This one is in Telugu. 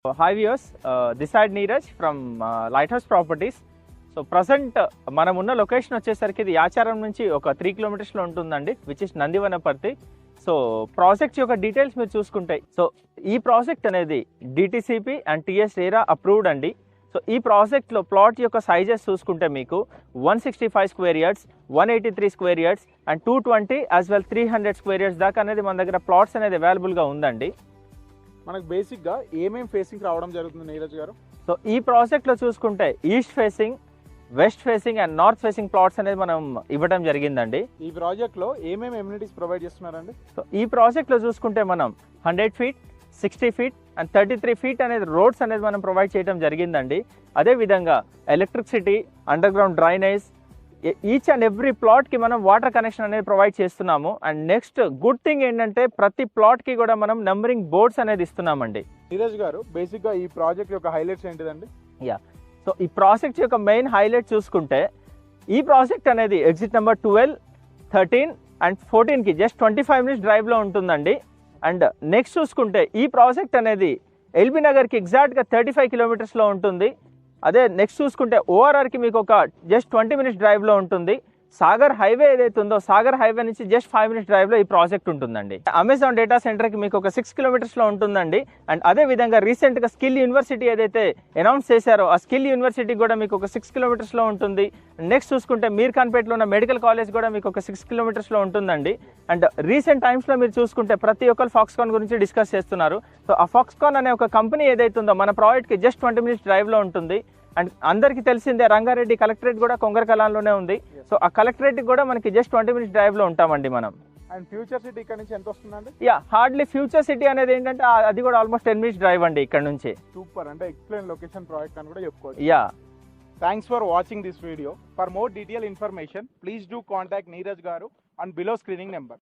Hi viewers, this side Neeraj from Lighthouse Properties. So present మనం ఉన్న లొకేషన్ వచ్చేసరికి ఇది యాచారం నుంచి ఒక 3 కిలోమీటర్స్లో ఉంటుందండి, which is Nandivanaparthi. So project యొక్క డీటెయిల్స్ మీరు చూసుకుంటే, సో ఈ ప్రాజెక్ట్ అనేది DTCP and TS RERA approved అండి. సో ఈ ప్రాజెక్ట్లో ప్లాట్ యొక్క సైజెస్ చూసుకుంటే మీకు 165 square yards, 183 square yards and 220 as well 300 square yards దాకా అనేది మన దగ్గర ప్లాట్స్ అనేది అవైలబుల్గా ఉందండి. మనకు బేసిక్గా ఏమేమి ఫేసింగ్ రావడం జరుగుతుంది నీరజ్ గారు? సో ఈ ప్రాజెక్ట్లో చూసుకుంటే east facing, west facing and north facing plots అనేది మనం ఇవ్వడం జరిగిందండి. ఈ ప్రాజెక్ట్లో ఏమేమి ఎమ్యూనిటీస్ ప్రొవైడ్ చేస్తున్నారండి? సో ఈ ప్రాజెక్ట్లో చూసుకుంటే మనం 100 ఫీట్, 60 ఫీట్ అండ్ 33 ఫీట్ అనేది రోడ్స్ అనేది మనం ప్రొవైడ్ చేయడం జరిగిందండి. అదేవిధంగా electricity, underground drainage, each and every ప్లాట్కి మనం వాటర్ కనెక్షన్ అనేది ప్రొవైడ్ చేస్తున్నాము. అండ్ నెక్స్ట్ గుడ్ థింగ్ ఏంటంటే ప్రతి ప్లాట్కి కూడా మనం నెంబరింగ్ బోర్డ్స్ అనేది ఇస్తున్నామండి. నీరజ్ గారు, బేసిక్గా ఈ ప్రాజెక్ట్ యొక్క హైలైట్స్ ఏంటిదండి? సో ఈ ప్రాజెక్ట్ యొక్క మెయిన్ హైలైట్ చూసుకుంటే, ఈ ప్రాజెక్ట్ అనేది ఎగ్జిట్ నెంబర్ 12, 13 అండ్ 14కి జస్ట్ 25 మినిట్స్ డ్రైవ్లో ఉంటుందండి. అండ్ నెక్స్ట్ చూసుకుంటే ఈ ప్రాజెక్ట్ అనేది ఎల్బీ నగర్కి ఎగ్జాక్ట్గా 35 కిలోమీటర్స్లో ఉంటుంది. అదే నెక్స్ట్ చూసుకుంటే ఓఆర్ఆర్కి మీకు ఒక జస్ట్ 20 మినిట్స్ డ్రైవ్లో ఉంటుంది. సాగర్ హైవే ఏదైతే ఉందో సాగర్ హైవే నుంచి జస్ట్ 5 మినిట్స్ డ్రైవ్లో ఈ ప్రాజెక్ట్ ఉంటుందండి. అమెజాన్ డేటా సెంటర్కి మీకు ఒక 6 కిలోమీటర్స్లో ఉంటుందండి. అండ్ అదే విధంగా రీసెంట్గా స్కిల్ యూనివర్సిటీ ఏదైతే అనౌన్స్ చేశారో ఆ స్కిల్ యూనివర్సిటీ కూడా మీకు ఒక 6 కిలోమీటర్స్లో ఉంటుంది. నెక్స్ట్ చూసుకుంటే మీర్ ఖాన్పేట్లో ఉన్న మెడికల్ కాలేజ్ కూడా మీకు ఒక 6 కిలోమీటర్స్లో ఉంటుందండి. అండ్ రీసెంట్ టైమ్స్లో మీరు చూసుకుంటే ప్రతి ఒక్కరు ఫాక్స్కాన్ గురించి డిస్కస్ చేస్తున్నారు. సో ఆ ఫాక్స్కాన్ అనే ఒక కంపెనీ ఏదైతే ఉందో మన ప్రాజెక్ట్కి జస్ట్ 20 మినిట్స్ డ్రైవ్లో ఉంటుంది. అండ్ అందరికీ తెలిసిందే రంగారెడ్డి కలెక్టరేట్ కూడా కొంగరకలాన్లోనే ఉంది. సో ఆ కలెక్టరేట్కి కూడా మనకి జస్ట్ 20 మినిట్స్ డ్రైవ్లో ఉంటామండి మనం. అండ్ ఫ్యూచర్ సిటీ ఇక్కడ నుంచి ఎంత వస్తుందండి? హార్డ్లీ ఫ్యూచర్ సిటీ అనేది ఏంటంటే అది కూడా ఆల్మోస్ట్ 10 మినిట్స్ డ్రైవ్ అండి ఇక్కడ నుంచి. సూపర్, అంటే ఎక్స్ప్లెయిన్ లొకేషన్ ప్రాజెక్ట్ అని కూడా చెప్పుకోవచ్చు. Thanks for watching this video. For more detailed information, please do contact Neeraj Garu on below screening number.